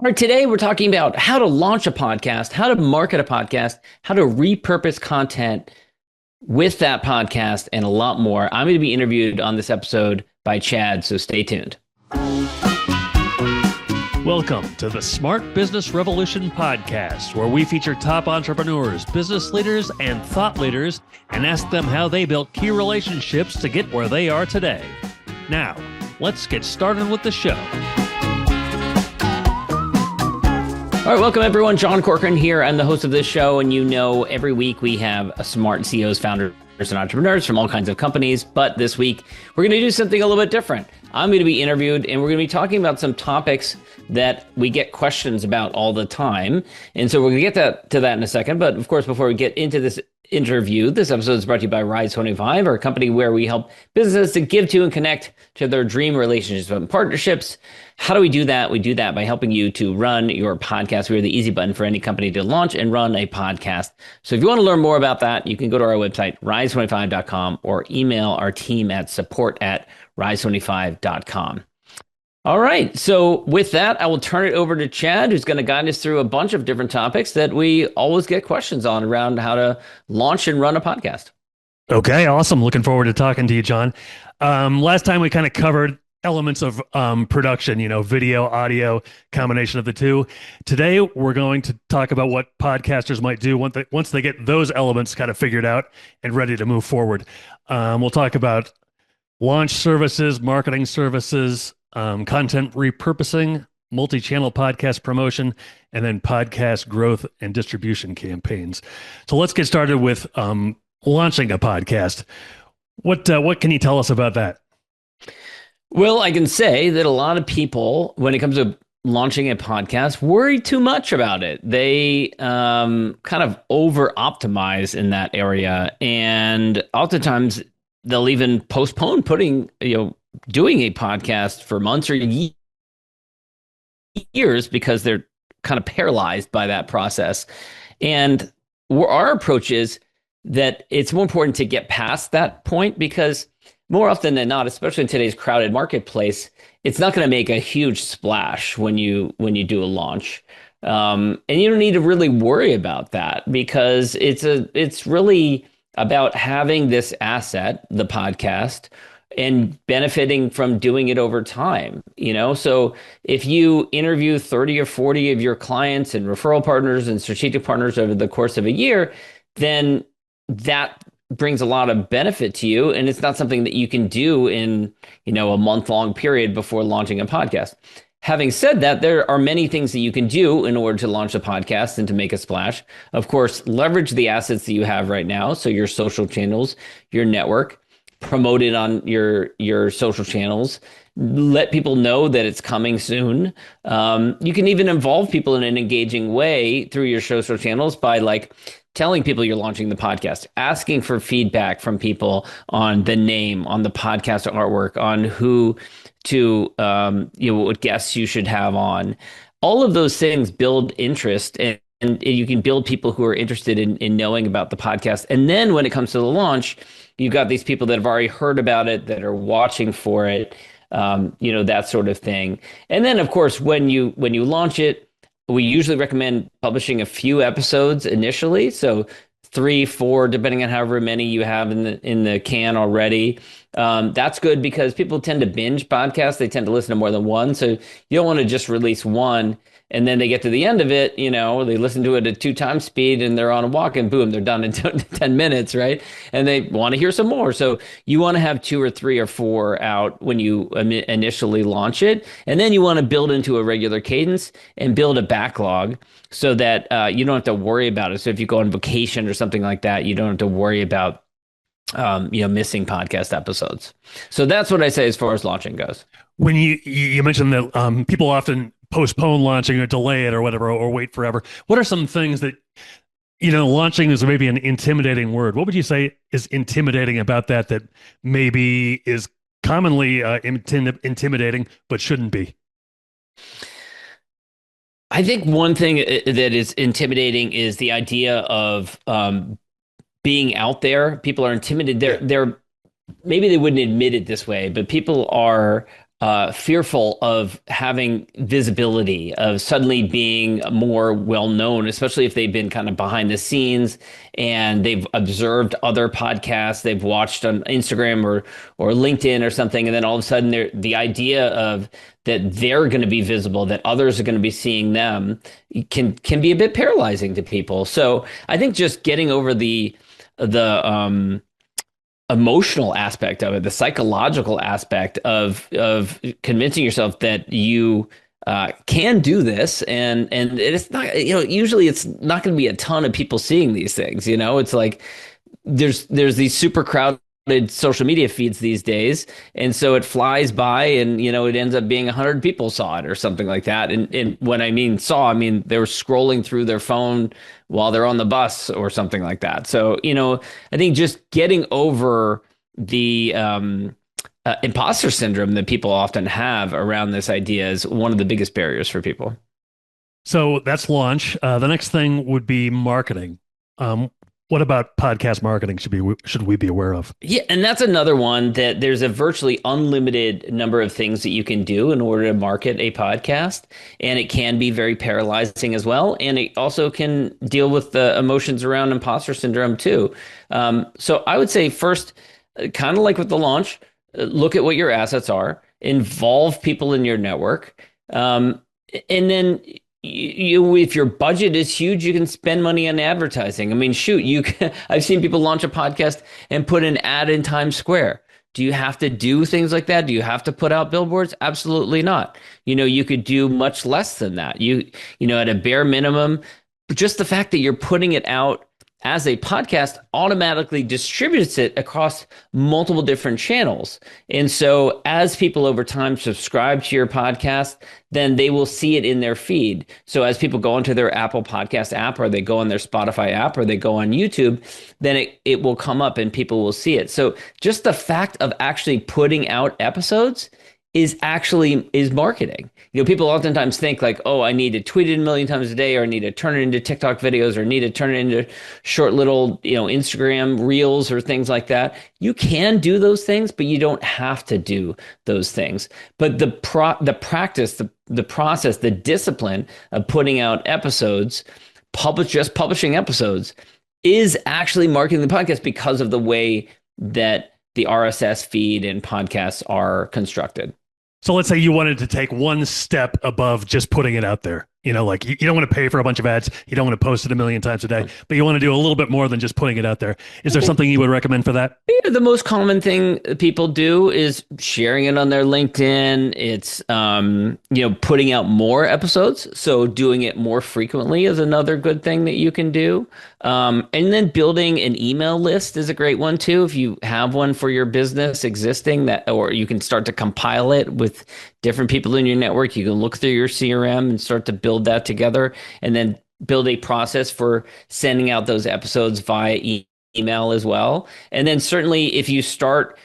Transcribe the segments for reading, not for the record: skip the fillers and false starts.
All right, today we're talking about how to launch a podcast, how to market a podcast, how to repurpose content with that podcast, and a lot more. I'm going to be interviewed on this episode by Chad, so stay tuned. Welcome to the Smart Business Revolution podcast, where we feature top entrepreneurs, business leaders, and thought leaders and ask them how they built key relationships to get where they are today. Now, let's get started with the show. All right, welcome everyone. John Corcoran here. I'm the host of this show, and you know every week we have smart CEOs, founders, and entrepreneurs from all kinds of companies. But this week, we're going to do something a little bit different. I'm going to be interviewed, and we're going to be talking about some topics that we get questions about all the time. And so we're going to get to that in a second. But of course, before we get into this interview, this episode is brought to you by Rise25, our company where we help businesses to give to and connect to their dream relationships and partnerships. How do we do that? We do that by helping you to run your podcast. We're the easy button for any company to launch and run a podcast. So if you want to learn more about that, you can go to our website, rise25.com, or email our team at support@rise25.com. All right. So with that, I will turn it over to Chad, who's going to guide us through a bunch of different topics that we always get questions on around how to launch and run a podcast. Okay, awesome. Looking forward to talking to you, John. Last time we kind of covered elements of production, video, audio, combination of the two. Today, we're going to talk about what podcasters might do once they get those elements kind of figured out and ready to move forward. We'll talk about launch services, marketing services, content repurposing, multi-channel podcast promotion, and then podcast growth and distribution campaigns. So let's get started with launching a podcast. What can you tell us about that? Well, I can say that a lot of people, when it comes to launching a podcast, worry too much about it. They kind of over-optimize in that area, and oftentimes they'll even postpone doing a podcast for months or years because they're kind of paralyzed by that process. And our approach is that it's more important to get past that point, because more often than not, especially in today's crowded marketplace, it's not going to make a huge splash when you do a launch. And you don't need to really worry about that, because it's really about having this asset, the podcast, and benefiting from doing it over time. So if you interview 30 or 40 of your clients and referral partners and strategic partners over the course of a year, then that brings a lot of benefit to you. And it's not something that you can do in, a month-long period before launching a podcast. Having said that, there are many things that you can do in order to launch a podcast and to make a splash. Of course, leverage the assets that you have right now. So your social channels, your network, promote it on your social channels, let people know that it's coming soon. You can even involve people in an engaging way through your social channels by telling people you're launching the podcast, asking for feedback from people on the name, on the podcast artwork, on who to, what guests you should have on. All of those things build interest, and you can build people who are interested in knowing about the podcast. And then when it comes to the launch, you've got these people that have already heard about it, that are watching for it, that sort of thing. And then, of course, when you launch it, we usually recommend publishing a few episodes initially. So 3, 4, depending on however many you have in the can already. That's good because people tend to binge podcasts. They tend to listen to more than one. So you don't want to just release one and then they get to the end of it, they listen to it at 2 times speed and they're on a walk and boom, they're done in 10 minutes, right? And they want to hear some more. So you want to have 2 or 3 or 4 out when you initially launch it. And then you want to build into a regular cadence and build a backlog so that you don't have to worry about it. So if you go on vacation or something like that, you don't have to worry about missing podcast episodes. So that's what I say as far as launching goes. When you mentioned that people often postpone launching or delay it or whatever, or wait forever, what are some things that, launching is maybe an intimidating word. What would you say is intimidating about that maybe is commonly intimidating, but shouldn't be? I think one thing that is intimidating is the idea of being out there. People are intimidated. They're maybe they wouldn't admit it this way, but people are fearful of having visibility, of suddenly being more well known, especially if they've been kind of behind the scenes and they've observed other podcasts they've watched on Instagram or LinkedIn or something, and then all of a sudden the idea of that they're going to be visible, that others are going to be seeing them, can be a bit paralyzing to people. So I think just getting over the emotional aspect of it, the psychological aspect of convincing yourself that you can do this, and it's not, usually it's not going to be a ton of people seeing these things. It's like there's these super crowded social media feeds these days, and so it flies by, and it ends up being 100 people saw it or something like that. And when I mean saw, I mean they were scrolling through their phone while they're on the bus or something like that. So I think just getting over the imposter syndrome that people often have around this idea is one of the biggest barriers for people. So that's launch. The next thing would be marketing. What about podcast marketing should we be aware of? Yeah, and that's another one that there's a virtually unlimited number of things that you can do in order to market a podcast, and it can be very paralyzing as well, and it also can deal with the emotions around imposter syndrome too. So I would say first, kind of like with the launch, look at what your assets are, involve people in your network, and then if your budget is huge, you can spend money on advertising. I mean, shoot, I've seen people launch a podcast and put an ad in Times Square. Do you have to do things like that? Do you have to put out billboards? Absolutely not. You could do much less than that. At a bare minimum, just the fact that you're putting it out as a podcast automatically distributes it across multiple different channels. And so as people over time subscribe to your podcast, then they will see it in their feed. So as people go into their Apple Podcast app, or they go on their Spotify app, or they go on YouTube, then it will come up and people will see it. So just the fact of actually putting out episodes is marketing. People oftentimes think like, oh, I need to tweet it a million times a day, or I need to turn it into TikTok videos, or need to turn it into short little, Instagram reels or things like that. You can do those things, but you don't have to do those things. But the practice, the process, the discipline of putting out episodes, publishing episodes is actually marketing the podcast because of the way that the RSS feed and podcasts are constructed. So let's say you wanted to take one step above just putting it out there. Like you don't want to pay for a bunch of ads. You don't want to post it a million times a day, but you want to do a little bit more than just putting it out there. Is there something you would recommend for that? Yeah, the most common thing people do is sharing it on their LinkedIn. It's, putting out more episodes. So doing it more frequently is another good thing that you can do. And then building an email list is a great one too. If you have one for your business existing, or you can start to compile it with different people in your network. You can look through your CRM and start to build that together, and then build a process for sending out those episodes via email as well. And then certainly if you start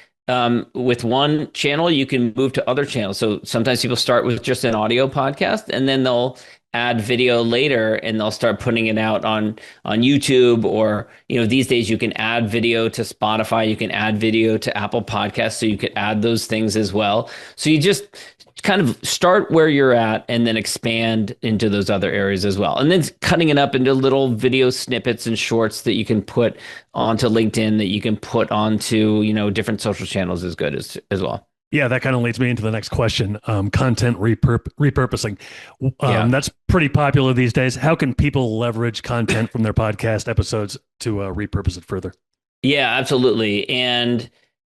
with one channel, you can move to other channels. So sometimes people start with just an audio podcast, and then they'll add video later, and they'll start putting it out on YouTube, or these days you can add video to Spotify, you can add video to Apple Podcasts, so you could add those things as well. So you just kind of start where you're at and then expand into those other areas as well. And then cutting it up into little video snippets and shorts that you can put onto LinkedIn, that you can put onto, different social channels is good as well. Yeah, that kind of leads me into the next question. Content repurposing. That's pretty popular these days. How can people leverage content from their podcast episodes to repurpose it further? Yeah, absolutely. And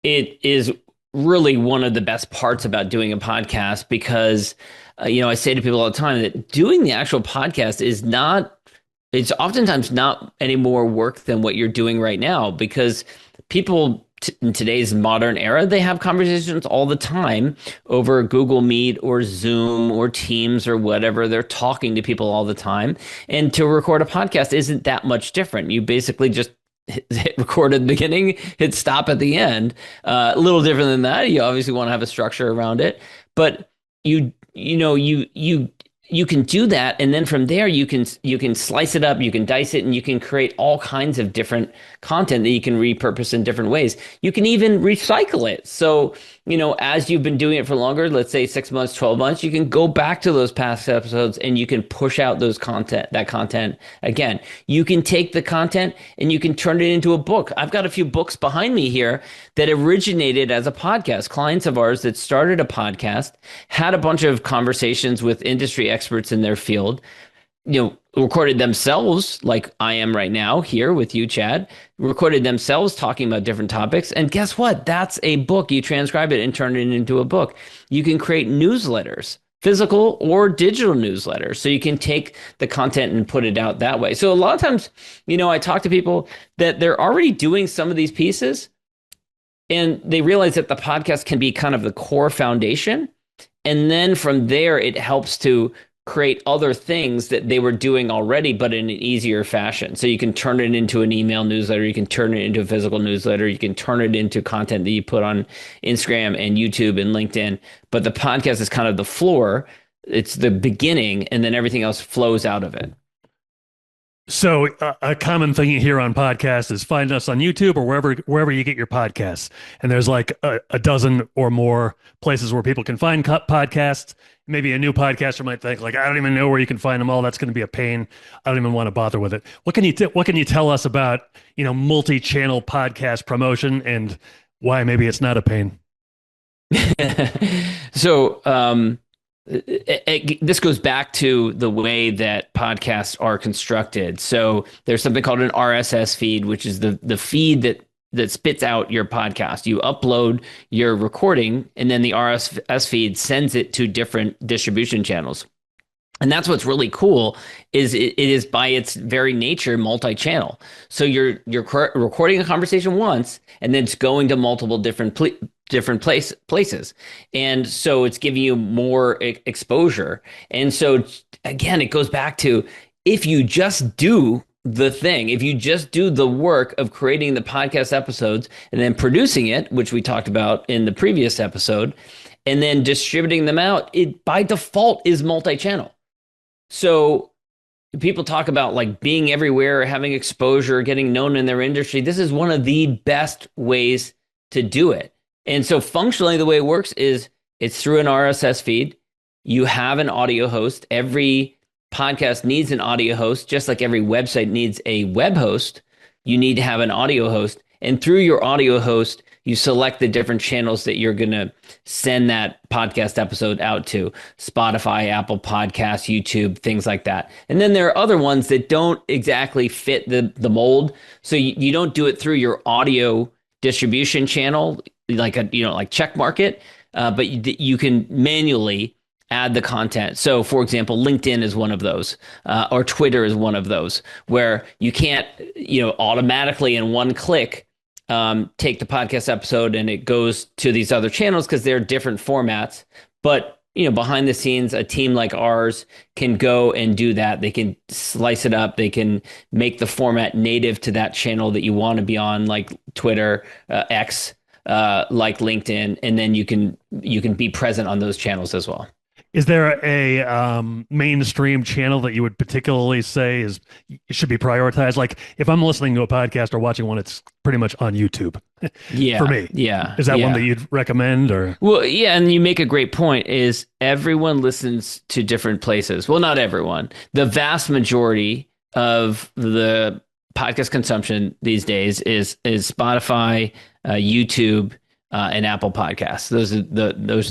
it is really one of the best parts about doing a podcast, because, I say to people all the time that doing the actual podcast it's oftentimes not any more work than what you're doing right now, because people in today's modern era, they have conversations all the time over Google Meet or Zoom or Teams or whatever. They're talking to people all the time. And to record a podcast isn't that much different. You basically just hit record at the beginning, hit stop at the end. A little different than that. You obviously want to have a structure around it, but you can do that, and then from there you can slice it up, you can dice it, and you can create all kinds of different content that you can repurpose in different ways. You can even recycle it. So as you've been doing it for longer, let's say 6 months, 12 months, you can go back to those past episodes and you can push out that content again. You can take the content and you can turn it into a book. I've got a few books behind me here that originated as a podcast. Clients of ours that started a podcast, had a bunch of conversations with industry experts in their field, recorded themselves like I am right now here with you, Chad, recorded themselves talking about different topics. And guess what? That's a book. You transcribe it and turn it into a book. You can create newsletters, physical or digital newsletters. So you can take the content and put it out that way. So a lot of times, I talk to people that they're already doing some of these pieces and they realize that the podcast can be kind of the core foundation. And then from there, it helps to create other things that they were doing already, but in an easier fashion. So you can turn it into an email newsletter. You can turn it into a physical newsletter. You can turn it into content that you put on Instagram and YouTube and LinkedIn. But the podcast is kind of the floor. It's the beginning, and then everything else flows out of it. So a common thing you hear on podcasts is find us on YouTube or wherever you get your podcasts. And there's like a dozen or more places where people can find podcasts. Maybe a new podcaster might think like, I don't even know where you can find them all. That's going to be a pain. I don't even want to bother with it. What can you tell us about, multi-channel podcast promotion and why maybe it's not a pain? So, this goes back to the way that podcasts are constructed. So there's something called an RSS feed, which is the feed that spits out your podcast. You upload your recording, and then the RSS feed sends it to different distribution channels. And that's what's really cool is it is by its very nature multi-channel. So you're recording a conversation once, and then it's going to multiple different places. And so it's giving you more exposure. And so again, it goes back to if you just do the thing, if you just do the work of creating the podcast episodes and then producing it, which we talked about in the previous episode, and then distributing them out, it by default is multi-channel. So people talk about like being everywhere, having exposure, getting known in their industry. This is one of the best ways to do it. And so functionally, the way it works is it's through an RSS feed. You have an audio host. Every podcast needs an audio host, just like every website needs a web host. You need to have an audio host. And through your audio host, you select the different channels that you're going to send that podcast episode out to: Spotify, Apple Podcasts, YouTube, things like that. And then there are other ones that don't exactly fit the mold. So you don't do it through your audio distribution channel, like Check Market, but you can manually add the content. So for example, LinkedIn is one of those, or Twitter is one of those, where you can't, automatically in one click, take the podcast episode and it goes to these other channels because they're different formats. But, behind the scenes, a team like ours can go and do that. They can slice it up. They can make the format native to that channel that you want to be on, like Twitter, X, like LinkedIn, and then you can be present on those channels as well. Is there a mainstream channel that you would particularly say should be prioritized? Like if I'm listening to a podcast or watching one, it's pretty much on YouTube. Yeah, for me. Yeah. Is that one that you'd recommend? Or well, yeah, and you make a great point. Is everyone listens to different places? Well, not everyone. The vast majority of the podcast consumption these days is Spotify, YouTube, and Apple Podcasts. Those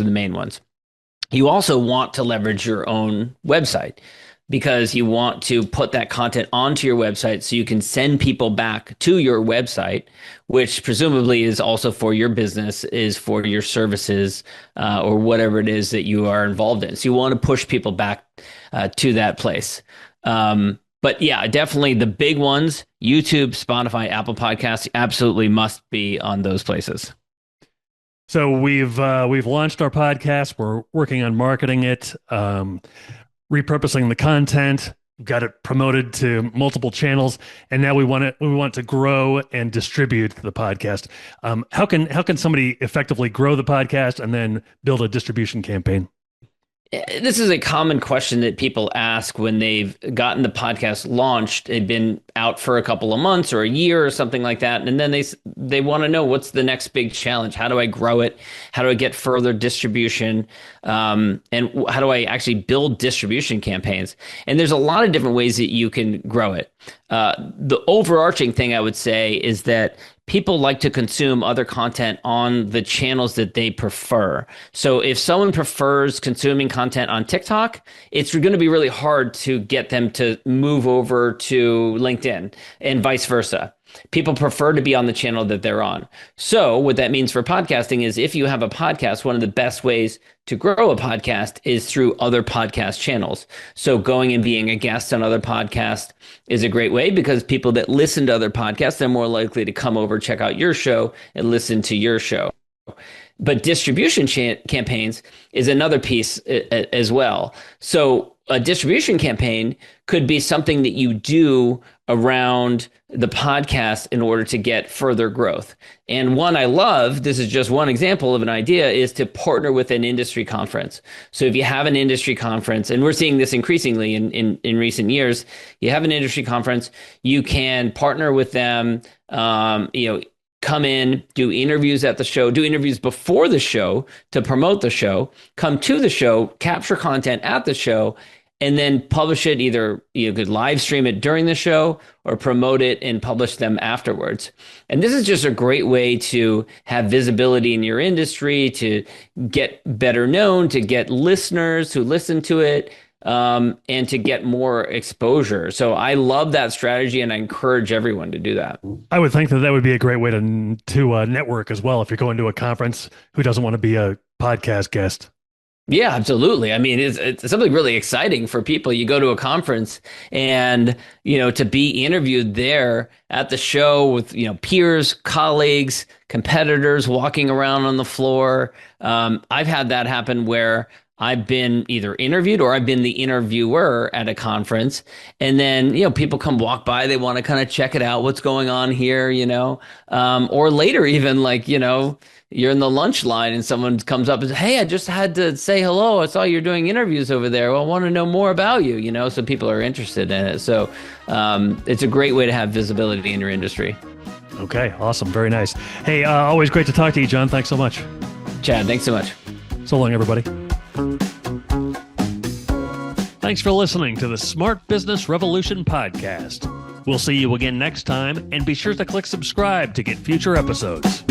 are the main ones. You also want to leverage your own website because you want to put that content onto your website so you can send people back to your website, which presumably is also for your business, is for your services, or whatever it is that you are involved in. So you want to push people back to that place. But yeah, definitely the big ones: YouTube, Spotify, Apple Podcasts, absolutely must be on those places. So we've launched our podcast. We're working on marketing it, repurposing the content, got it promoted to multiple channels, and now we want to grow and distribute the podcast. How can somebody effectively grow the podcast and then build a distribution campaign? This is a common question that people ask when they've gotten the podcast launched. They've been out for a couple of months or a year or something like that, and then they want to know, what's the next big challenge? How do I grow it? How do I get further distribution? And how do I actually build distribution campaigns? And there's a lot of different ways that you can grow it. The overarching thing I would say is that people like to consume other content on the channels that they prefer. So if someone prefers consuming content on TikTok, it's going to be really hard to get them to move over to LinkedIn, and vice versa. People prefer to be on the channel that they're on. So what that means for podcasting is, if you have a podcast, one of the best ways to grow a podcast is through other podcast channels. So going and being a guest on other podcasts is a great way, because people that listen to other podcasts, they're more likely to come over, check out your show, and listen to your show. But distribution campaigns is another piece as well. So a distribution campaign could be something that you do around the podcast in order to get further growth. And one I love, this is just one example of an idea, is to partner with an industry conference. So if you have an industry conference, and we're seeing this increasingly in recent years, you have an industry conference, you can partner with them, come in, do interviews at the show, do interviews before the show to promote the show, come to the show, capture content at the show, and then publish it. Either you could live stream it during the show or promote it and publish them afterwards. And this is just a great way to have visibility in your industry, to get better known, to get listeners who listen to it, and to get more exposure. So I love that strategy, and I encourage everyone to do that. I would think that that would be a great way to network as well. If you're going to a conference, who doesn't want to be a podcast guest? Yeah, absolutely. I mean, it's something really exciting for people. You go to a conference, and, to be interviewed there at the show with, peers, colleagues, competitors walking around on the floor. I've had that happen where I've been either interviewed or I've been the interviewer at a conference. And then, people come walk by, they want to kind of check it out, what's going on here, or later, even you're in the lunch line and someone comes up and says, "Hey, I just had to say hello. I saw you're doing interviews over there. Well, I want to know more about you," so people are interested in it. So it's a great way to have visibility in your industry. Okay, awesome. Very nice. Hey, always great to talk to you, John. Thanks so much. Chad, thanks so much. So long, everybody. Thanks for listening to the Smart Business Revolution podcast. We'll see you again next time, and be sure to click subscribe to get future episodes.